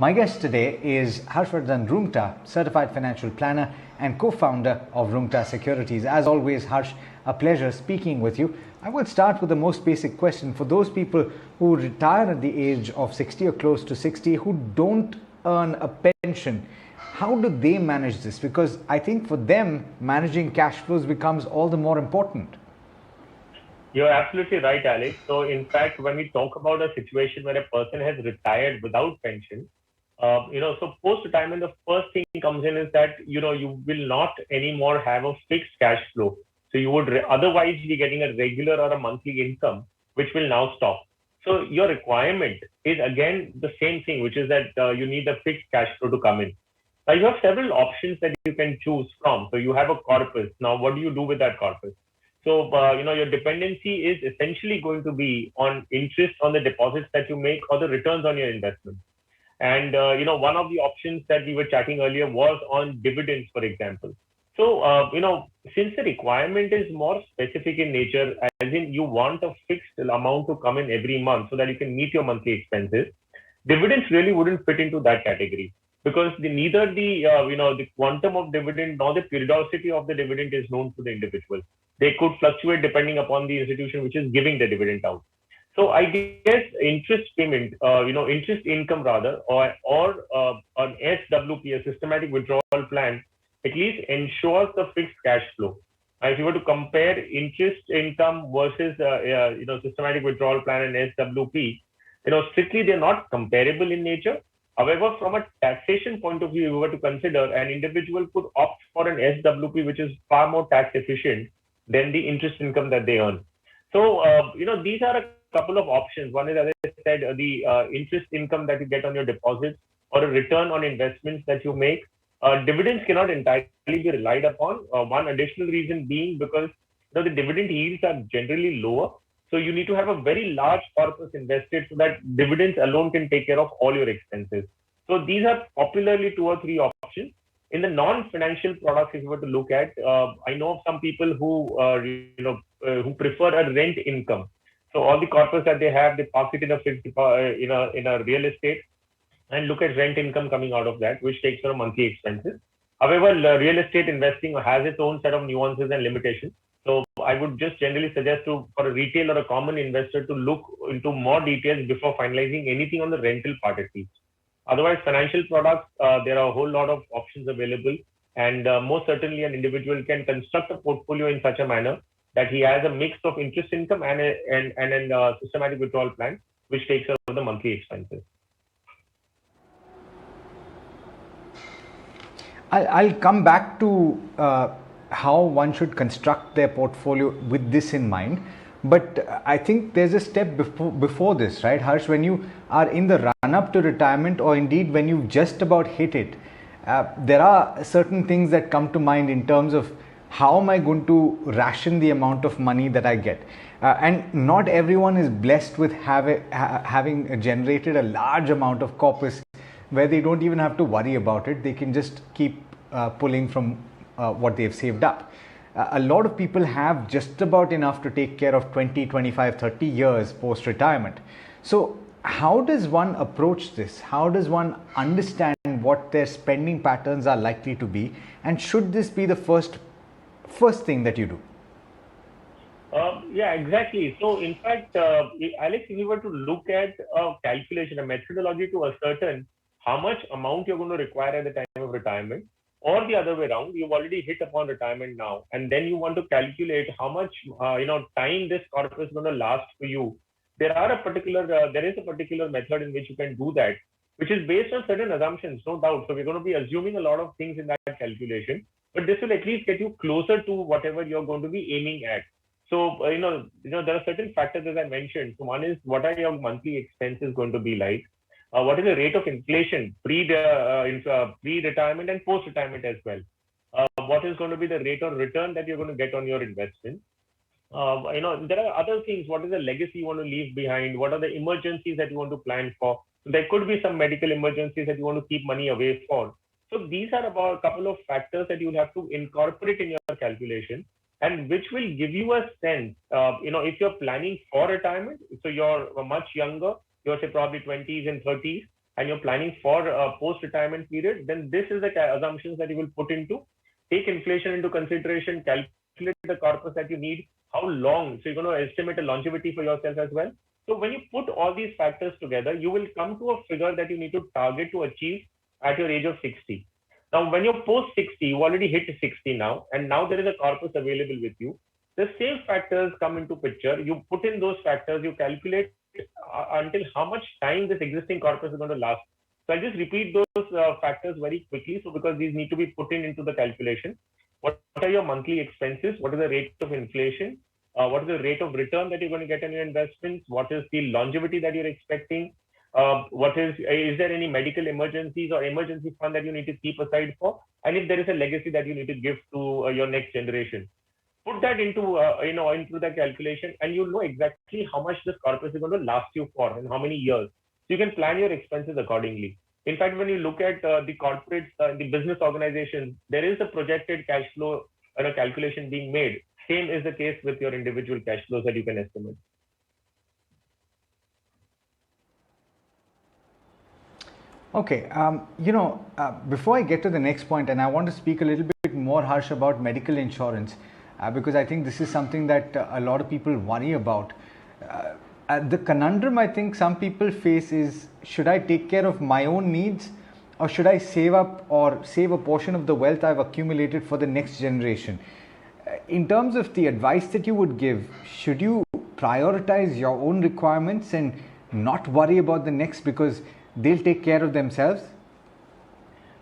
My guest today is Harshvardhan Roongta, Certified Financial Planner and co-founder of Roongta Securities. As always, Harsh, a pleasure speaking with you. I will start with the most basic question. For those people who retire at the age of 60 or close to 60 who don't earn a pension, how do they manage this? Because I think for them, managing cash flows becomes all the more important. You're absolutely right, Alex. So, in fact, when we talk about a situation where a person has retired without pension, so post-retirement, the first thing comes in is that, you will not anymore have a fixed cash flow. So you would otherwise be getting a regular or a monthly income, which will now stop. So your requirement is again the same thing, which is that you need a fixed cash flow to come in. Now you have several options that you can choose from. So you have a corpus. Now, what do you do with that corpus? So, your dependency is essentially going to be on interest on the deposits that you make or the returns on your investment. And, one of the options that we were chatting earlier was on dividends, for example. So, since the requirement is more specific in nature, as in you want a fixed amount to come in every month so that you can meet your monthly expenses, dividends really wouldn't fit into that category because neither the quantum of dividend nor the periodicity of the dividend is known to the individual. They could fluctuate depending upon the institution which is giving the dividend out. So I guess interest payment, interest income rather, or an SWP, a systematic withdrawal plan, at least ensures the fixed cash flow. If you were to compare interest income versus, systematic withdrawal plan and SWP, strictly they're not comparable in nature. However, from a taxation point of view, if you were to consider an individual could opt for an SWP, which is far more tax efficient than the interest income that they earn. So, these are a couple of options. One is, as I said, the interest income that you get on your deposits or a return on investments that you make. Dividends cannot entirely be relied upon. One additional reason being because the dividend yields are generally lower. So you need to have a very large corpus invested so that dividends alone can take care of all your expenses. So these are popularly 2 or 3 options. In the non-financial products, if you were to look at, I know of some people who prefer a rent income. So all the corpus that they have, they park it in a fixed, in a real estate, and look at rent income coming out of that, which takes care of monthly expenses. However, real estate investing has its own set of nuances and limitations. So I would just generally suggest for a retail or a common investor to look into more details before finalizing anything on the rental part at least. Otherwise, financial products, there are a whole lot of options available. And most certainly an individual can construct a portfolio in such a manner that he has a mix of interest income and a systematic withdrawal plan, which takes care of the monthly expenses. I'll come back to how one should construct their portfolio with this in mind. But I think there's a step before this, right, Harsh? When you are in the run-up to retirement, or indeed when you've just about hit it, there are certain things that come to mind in terms of how am I going to ration the amount of money that I get? And not everyone is blessed with having generated a large amount of corpus where they don't even have to worry about it. They can just keep pulling from what they've saved up. A lot of people have just about enough to take care of 20, 25, 30 years post-retirement. So how does one approach this? How does one understand what their spending patterns are likely to be? And should this be the first thing that you do? Yeah, exactly. So in fact, Alex, if you were to look at a calculation, a methodology to ascertain how much amount you're going to require at the time of retirement, or the other way around, you've already hit upon retirement now, and then you want to calculate how much time this corpus is going to last for you. There is a particular method in which you can do that, which is based on certain assumptions, no doubt. So we're going to be assuming a lot of things in that calculation, but this will at least get you closer to whatever you're going to be aiming at. So there are certain factors as I mentioned. So one is, what are your monthly expenses going to be like? What is the rate of inflation pre-retirement and post-retirement as well? What is going to be the rate of return that you're going to get on your investment? There are other things. What is the legacy you want to leave behind? What are the emergencies that you want to plan for? So there could be some medical emergencies that you want to keep money away for. So these are about a couple of factors that you'll have to incorporate in your calculation, and which will give you a sense, if you're planning for retirement, so you're much younger, you're say probably 20s and 30s, and you're planning for a post-retirement period, then this is the assumptions that you will put into. Take inflation into consideration, calculate the corpus that you need, how long. So you're going to estimate a longevity for yourself as well. So when you put all these factors together, you will come to a figure that you need to target to achieve at your age of 60. Now, when you're post 60, you already hit 60 now, and now there is a corpus available with you. The same factors come into picture. You put in those factors, you calculate until how much time this existing corpus is going to last. So I'll just repeat those factors very quickly. So because these need to be put into the calculation. What are your monthly expenses? What is the rate of inflation? What is the rate of return that you're going to get on your investments? What is the longevity that you're expecting? Is there any medical emergencies or emergency fund that you need to keep aside for? And if there is a legacy that you need to give to your next generation, put that into into the calculation, and you'll know exactly how much this corpus is going to last you for and how many years. So you can plan your expenses accordingly. In fact, when you look at the corporates, the business organizations, there is a projected cash flow calculation being made. Same is the case with your individual cash flows that you can estimate. Okay, before I get to the next point, and I want to speak a little bit more, Harsh, about medical insurance, because I think this is something that a lot of people worry about. The conundrum I think some people face is, should I take care of my own needs, or should I save up or save a portion of the wealth I've accumulated for the next generation? In terms of the advice that you would give, should you prioritize your own requirements and not worry about the next because they'll take care of themselves?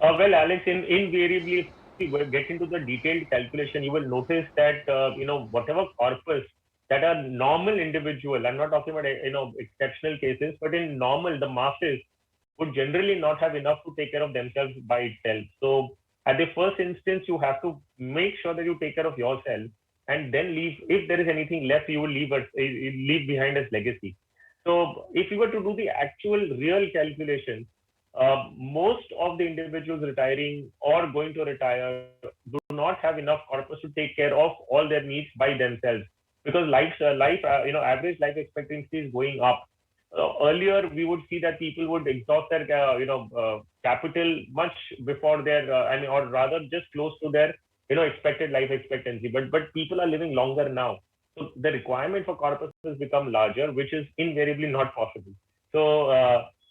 Well, Alex, invariably, if you get into the detailed calculation, you will notice that whatever corpus that are normal individual, I'm not talking about exceptional cases, but in normal, the masses would generally not have enough to take care of themselves by itself. So at the first instance, you have to make sure that you take care of yourself, and then leave. If there is anything left, you will leave behind as legacy. So if you were to do the actual real calculation, most of the individuals retiring or going to retire do not have enough corpus to take care of all their needs by themselves, because average life expectancy is going up. Earlier, we would see that people would exhaust their capital much before their or rather just close to their expected life expectancy. But people are living longer now. So the requirement for corpus has become larger, which is invariably not possible. So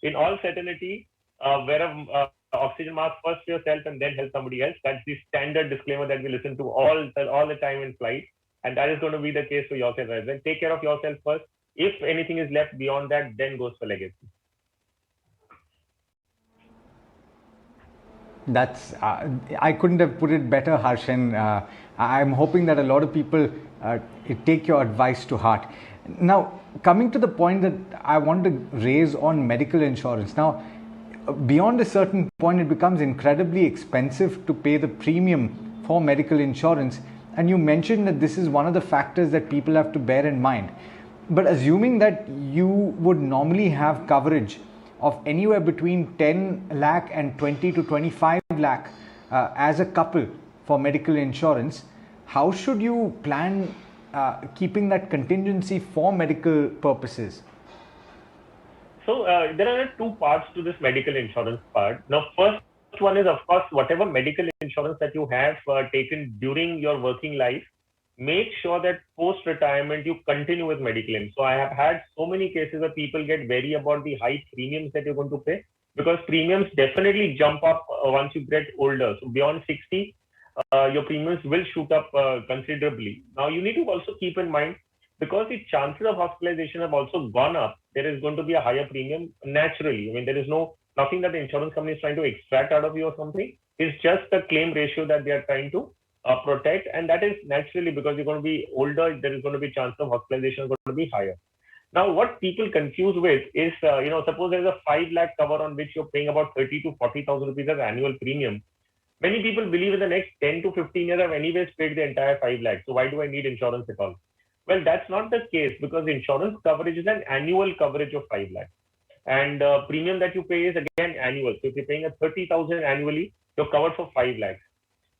in all certainty, wear a oxygen mask first for yourself and then help somebody else. That's the standard disclaimer that we listen to all the time in flight. And that is going to be the case for yourself as well. Take care of yourself first. If anything is left beyond that, then goes for legacy. That's I couldn't have put it better, Harsh, and I'm hoping that a lot of people take your advice to heart. Now, coming to the point that I want to raise on medical insurance. Now, beyond a certain point, it becomes incredibly expensive to pay the premium for medical insurance. And you mentioned that this is one of the factors that people have to bear in mind. But assuming that you would normally have coverage of anywhere between 10 lakh and 20 to 25 lakh as a couple for medical insurance, how should you plan keeping that contingency for medical purposes? So there are two parts to this medical insurance part. Now, first one is, of course, whatever medical insurance that you have taken during your working life, make sure that post-retirement you continue with medical claims. So I have had so many cases where people get wary about the high premiums that you're going to pay, because premiums definitely jump up once you get older. So beyond 60, your premiums will shoot up considerably. Now you need to also keep in mind, because the chances of hospitalization have also gone up, there is going to be a higher premium naturally. I mean, there is nothing that the insurance company is trying to extract out of you or something. It's just the claim ratio that they are trying to protect, and that is naturally because you're going to be older. There is going to be chance of hospitalization going to be higher. Now, what people confuse with is, suppose there is a 5 lakh cover on which you're paying about 30 to 40,000 rupees as annual premium. Many people believe in the next 10 to 15 years I've anyways paid the entire 5 lakhs. So why do I need insurance at all? Well, that's not the case, because insurance coverage is an annual coverage of 5 lakhs. And premium that you pay is again annual. So if you're paying a 30,000 annually, you're covered for 5 lakhs.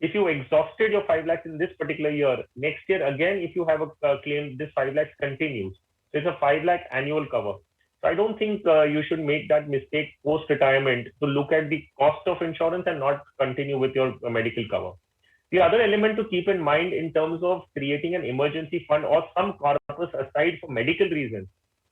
If you exhausted your 5 lakhs in this particular year, next year again, if you have a claim, this 5 lakhs continues. So it's a 5 lakh annual cover. So I don't think you should make that mistake post-retirement to look at the cost of insurance and not continue with your medical cover. The other element to keep in mind in terms of creating an emergency fund or some corpus aside for medical reasons,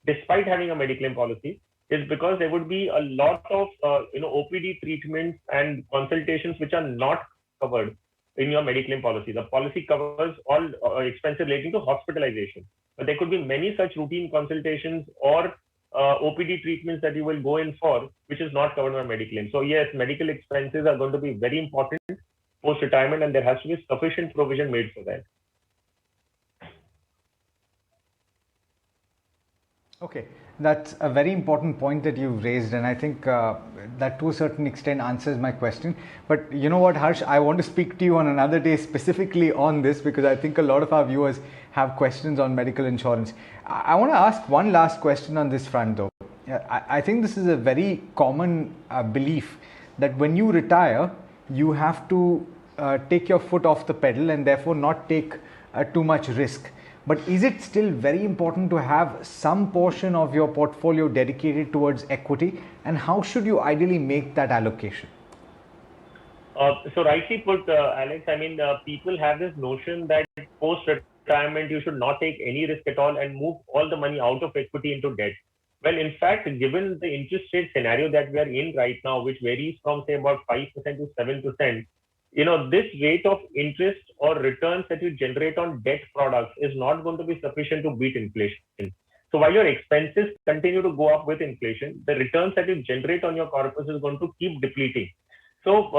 despite having a medical policy, is because there would be a lot of OPD treatments and consultations which are not covered in your medical policy. The policy covers all expenses relating to hospitalization, but there could be many such routine consultations or OPD treatments that you will go in for, which is not covered by medical claim. So yes, medical expenses are going to be very important post-retirement, and there has to be sufficient provision made for that. Okay, that's a very important point that you've raised, and I think that to a certain extent answers my question. But you know what, Harsh, I want to speak to you on another day specifically on this, because I think a lot of our viewers have questions on medical insurance. I want to ask one last question on this front though. I think this is a very common belief that when you retire, you have to take your foot off the pedal and therefore not take too much risk. But is it still very important to have some portion of your portfolio dedicated towards equity, and how should you ideally make that allocation? So rightly put, Alex. I mean, people have this notion that post-retirement you should not take any risk at all and move all the money out of equity into debt. Well, in fact, given the interest rate scenario that we are in right now, which varies from say about 5% to 7%, this rate of interest or returns that you generate on debt products is not going to be sufficient to beat inflation. So while your expenses continue to go up with inflation, the returns that you generate on your corpus is going to keep depleting. So,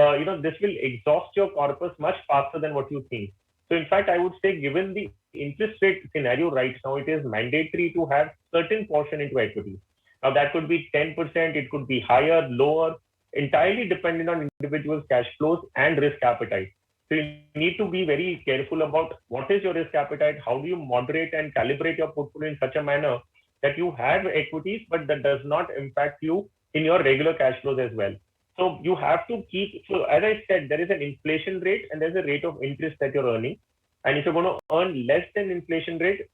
this will exhaust your corpus much faster than what you think. So in fact, I would say given the interest rate scenario right now, it is mandatory to have certain portion into equity. Now that could be 10%, it could be higher, lower, entirely dependent on individuals' cash flows and risk appetite. So you need to be very careful about what is your risk appetite, how do you moderate and calibrate your portfolio in such a manner that you have equities, but that does not impact you in your regular cash flows as well. So you have to keep, so as I said, there is an inflation rate and there's a rate of interest that you're earning. And if you're going to earn less than inflation rate,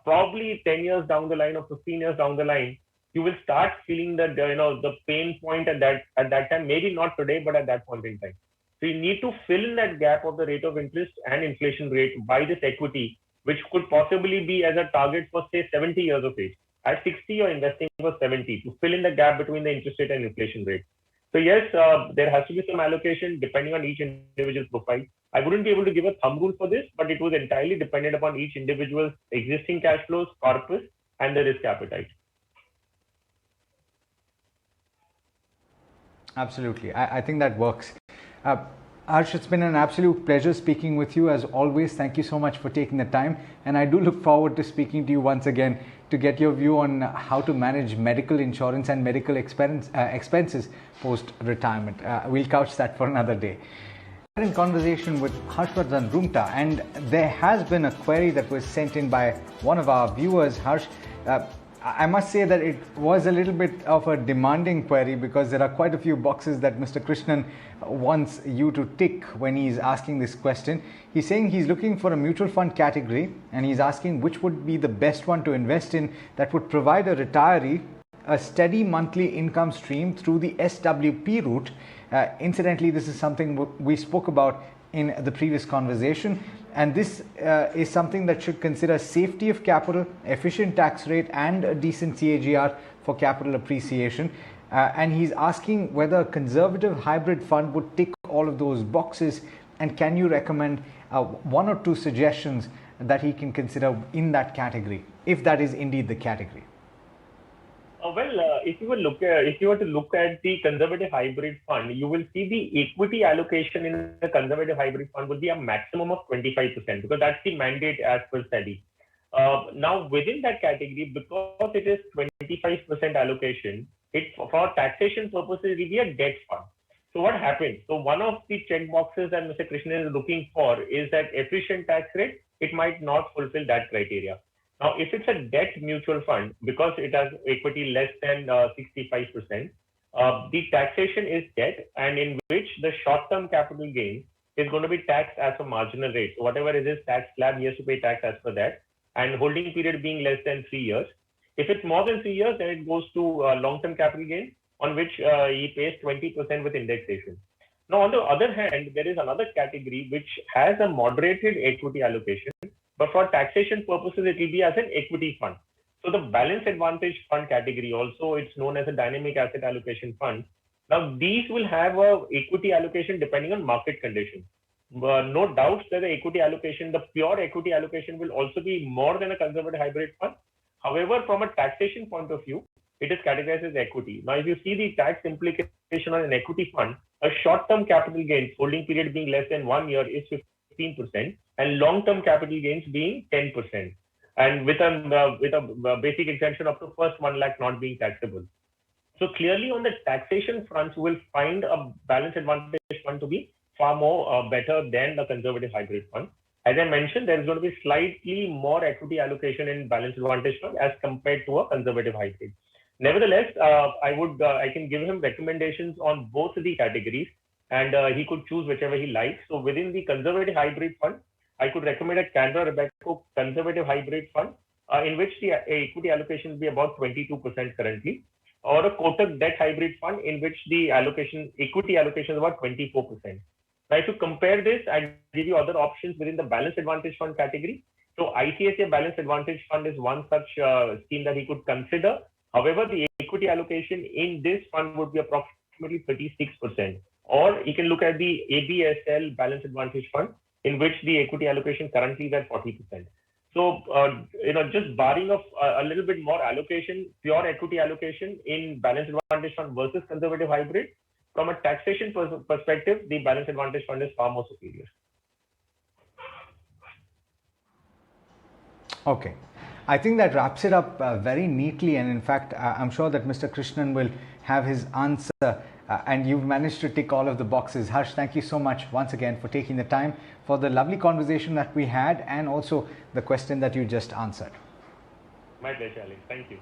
probably 10 years down the line or 15 years down the line, you will start feeling that the pain point at that time, maybe not today, but at that point in time. So you need to fill in that gap of the rate of interest and inflation rate by this equity, which could possibly be as a target for say 70 years of age. At 60, you're investing for 70 to fill in the gap between the interest rate and inflation rate. So yes, there has to be some allocation depending on each individual profile. I wouldn't be able to give a thumb rule for this, but it was entirely dependent upon each individual's existing cash flows, corpus, and the risk appetite. Absolutely. I think that works. Harsh, it's been an absolute pleasure speaking with you as always. Thank you so much for taking the time. And I do look forward to speaking to you once again to get your view on how to manage medical insurance and medical expenses post-retirement. We'll couch that for another day. We're in conversation with Harshvardhan Roongta, and there has been a query that was sent in by one of our viewers, Harsh. I must say that it was a little bit of a demanding query because there are quite a few boxes that Mr. Krishnan wants you to tick when he's asking this question. He's saying he's looking for a mutual fund category and he's asking which would be the best one to invest in that would provide a retiree a steady monthly income stream through the SWP route. Incidentally, this is something we spoke about in the previous conversation, and this is something that should consider safety of capital, efficient tax rate, and a decent CAGR for capital appreciation. And he's asking whether a conservative hybrid fund would tick all of those boxes, and can you recommend one or two suggestions that he can consider in that category, if that is indeed the category? If you were to look at the conservative hybrid fund, you will see the equity allocation in the conservative hybrid fund will be a maximum of 25% because that's the mandate as per SEBI. Now, within that category, because it is 25% allocation, for taxation purposes, it will be a debt fund. So what happens? So one of the check boxes that Mr. Krishnan is looking for is that efficient tax rate. It might not fulfill that criteria. Now, if it's a debt mutual fund, because it has equity less than 65%, the taxation is debt, and in which the short-term capital gain is going to be taxed as a marginal rate. So whatever is his tax slab, he has to pay tax as per that, and holding period being less than 3 years. If it's more than 3 years, then it goes to long-term capital gain, on which he pays 20% with indexation. Now, on the other hand, there is another category which has a moderated equity allocation, but for taxation purposes, it will be as an equity fund. So the balance advantage fund category, also it's known as a dynamic asset allocation fund. Now, these will have a equity allocation depending on market conditions. No doubt that the equity allocation, the pure equity allocation, will also be more than a conservative hybrid fund. However, from a taxation point of view, it is categorized as equity. Now, if you see the tax implication on an equity fund, a short-term capital gains holding period being less than 1 year is 15%, and long-term capital gains being 10%, and with a basic exemption up to first 1 lakh not being taxable. So clearly, on the taxation front, you will find a balance advantage fund to be far more better than the conservative hybrid fund. As I mentioned, there is going to be slightly more equity allocation in balance advantage fund as compared to a conservative hybrid. Nevertheless, I can give him recommendations on both the categories, and he could choose whichever he likes. So within the conservative hybrid fund, I could recommend a Canara Robeco conservative hybrid fund, in which the equity allocation will be about 22% currently, or a Kotak debt hybrid fund in which the equity allocation is about 24%. Now, if you compare this, I give you other options within the balance advantage fund category. So ICICI Balance Advantage Fund is one such scheme that he could consider. However, the equity allocation in this fund would be approximately 36%. Or you can look at the ABSL Balance Advantage Fund, in which the equity allocation currently is at 40%. So, just barring of a little bit more allocation, pure equity allocation in balance advantage fund versus conservative hybrid, from a taxation perspective, the balance advantage fund is far more superior. Okay. I think that wraps it up very neatly, and in fact, I'm sure that Mr. Krishnan will have his answer, and you've managed to tick all of the boxes. Harsh, thank you so much once again for taking the time for the lovely conversation that we had, and also the question that you just answered. My pleasure, Alex. Thank you.